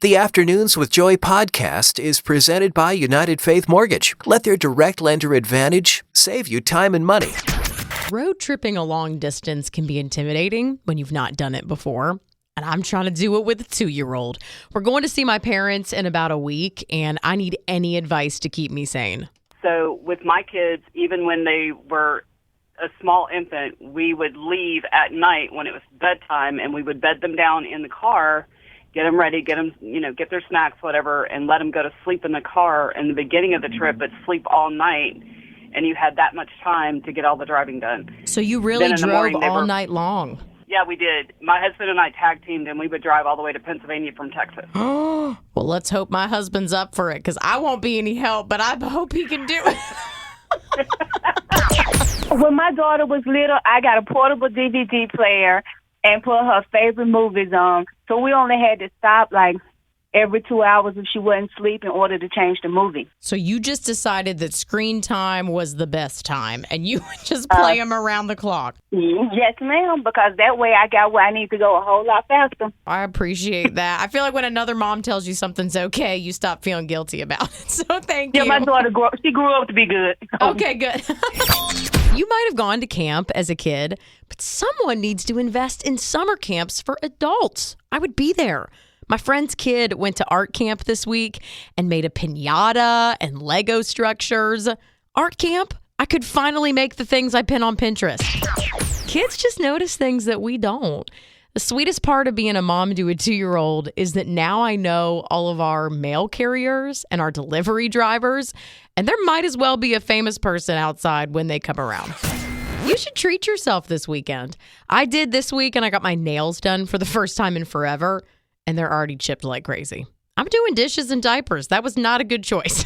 The Afternoons with Joy podcast is presented by United Faith Mortgage. Let their direct lender advantage save you time and money. Road tripping a long distance can be intimidating when you've not done it before. And I'm trying to do it with a 2-year-old. We're going to see my parents in about a week, and I need any advice to keep me sane. So with my kids, even when they were a small infant, we would leave at night when it was bedtime, and we would bed them down in the car, get them ready, get them, get their snacks, whatever, and let them go to sleep in the car in the beginning of the trip, but sleep all night. And you had that much time to get all the driving done. So you really drove all night long? Yeah, we did. My husband and I tag teamed, and we would drive all the way to Pennsylvania from Texas. Well, let's hope my husband's up for it, because I won't be any help, but I hope he can do it. When my daughter was little, I got a portable DVD player and put her favorite movies on. So we only had to stop like every 2 hours if she wouldn't sleep in order to change the movie. So you just decided that screen time was the best time, and you would just play them around the clock. Yes, ma'am, because that way I got where I need to go a whole lot faster. I appreciate that. I feel like when another mom tells you something's okay, you stop feeling guilty about it. So thank you. Yeah, my daughter grew up to be good. Okay, good. You might have gone to camp as a kid, but someone needs to invest in summer camps for adults. I would be there. My friend's kid went to art camp this week and made a piñata and Lego structures. Art camp? I could finally make the things I pin on Pinterest. Kids just notice things that we don't. The sweetest part of being a mom to a 2-year-old is that now I know all of our mail carriers and our delivery drivers, and there might as well be a famous person outside when they come around. You should treat yourself this weekend. I did this week, and I got my nails done for the first time in forever, and they're already chipped like crazy. I'm doing dishes and diapers. That was not a good choice.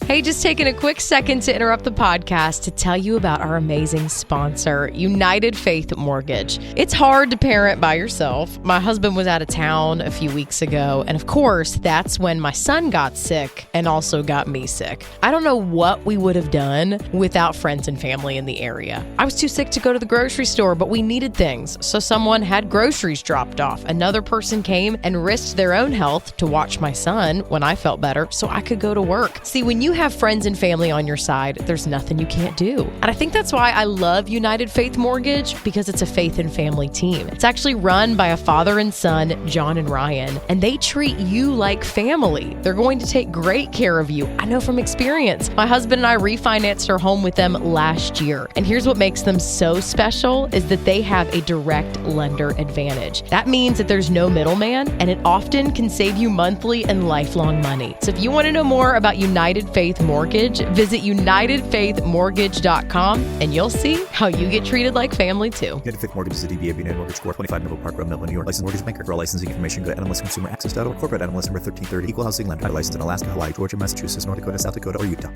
Hey, just taking a quick second to interrupt the podcast to tell you about our amazing sponsor, United Faith Mortgage. It's hard to parent by yourself. My husband was out of town a few weeks ago, and of course, that's when my son got sick and also got me sick. I don't know what we would have done without friends and family in the area. I was too sick to go to the grocery store, but we needed things, so someone had groceries dropped off. Another person came and risked their own health to watch my son when I felt better so I could go to work. See, when you have friends and family on your side, there's nothing you can't do. And I think that's why I love United Faith Mortgage, because it's a faith and family team. It's actually run by a father and son, John and Ryan, and they treat you like family. They're going to take great care of you. I know from experience. My husband and I refinanced our home with them last year. And here's what makes them so special is that they have a direct lender advantage. That means that there's no middleman, and it often can save you monthly and lifelong money. So if you want to know more about United Faith Mortgage, visit UnitedFaithMortgage.com and you'll see how you get treated like family too. United Faith Mortgage is a DBA of United Mortgage Corp. 25 Middle Park Road, Milton, New York. Licensed mortgage banker. For all licensing information, go to NMLSConsumerAccess.org. Corporate NMLS number 1330. Equal housing lender. Licensed in Alaska, Hawaii, Georgia, Massachusetts, North Dakota, South Dakota, or Utah.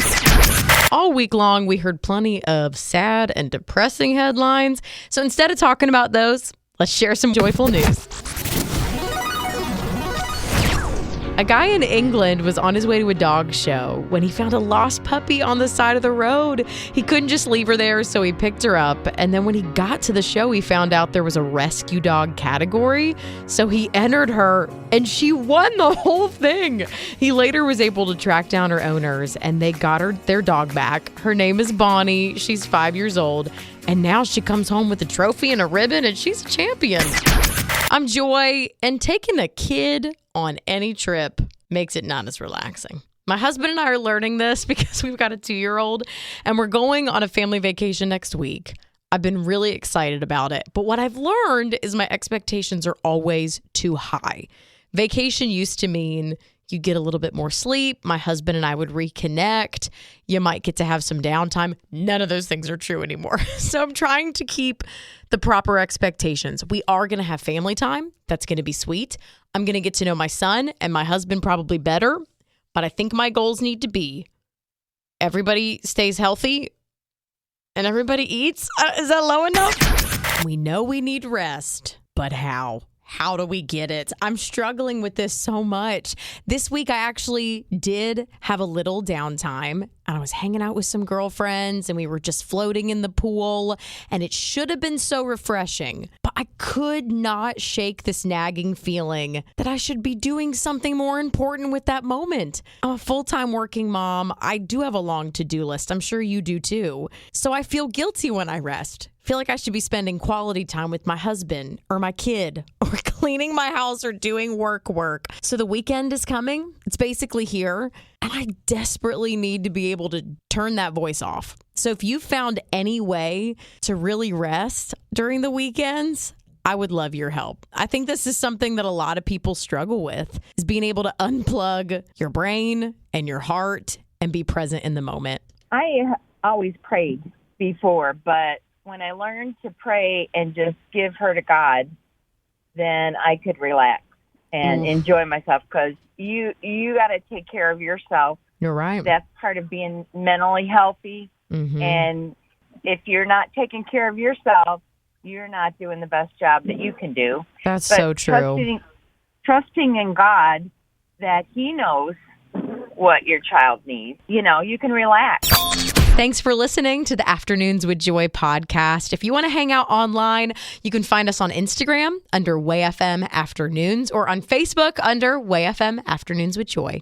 All week long, we heard plenty of sad and depressing headlines. So instead of talking about those, let's share some joyful news. A guy in England was on his way to a dog show when he found a lost puppy on the side of the road. He couldn't just leave her there, so he picked her up. And then when he got to the show, he found out there was a rescue dog category. So he entered her, and she won the whole thing. He later was able to track down her owners, and they got their dog back. Her name is Bonnie. She's 5 years old. And now she comes home with a trophy and a ribbon, and she's a champion. I'm Joy, and taking a kid on any trip makes it not as relaxing. My husband and I are learning this because we've got a 2-year-old, and we're going on a family vacation next week. I've been really excited about it, but what I've learned is my expectations are always too high. Vacation used to mean you get a little bit more sleep. My husband and I would reconnect. You might get to have some downtime. None of those things are true anymore. So I'm trying to keep the proper expectations. We are going to have family time. That's going to be sweet. I'm going to get to know my son and my husband probably better. But I think my goals need to be everybody stays healthy and everybody eats. Is that low enough? We know we need rest, but how? How do we get it? I'm struggling with this so much. This week, I actually did have a little downtime. and I was hanging out with some girlfriends and we were just floating in the pool, and it should have been so refreshing. But I could not shake this nagging feeling that I should be doing something more important with that moment. I'm a full-time working mom. I do have a long to-do list. I'm sure you do too. So I feel guilty when I rest. Feel like I should be spending quality time with my husband or my kid or cleaning my house or doing work. So the weekend is coming. It's basically here. And I desperately need to be able to turn that voice off. So if you found any way to really rest during the weekends, I would love your help. I think this is something that a lot of people struggle with, is being able to unplug your brain and your heart and be present in the moment. I always prayed before, but when I learned to pray and just give her to God, then I could relax and enjoy myself, because you got to take care of yourself. You're right. That's part of being mentally healthy. Mm-hmm. And if you're not taking care of yourself, you're not doing the best job that you can do. That's so true. Trusting in God that He knows what your child needs. You can relax. Thanks for listening to the Afternoons with Joy podcast. If you want to hang out online, you can find us on Instagram under WayFM Afternoons or on Facebook under WayFM Afternoons with Joy.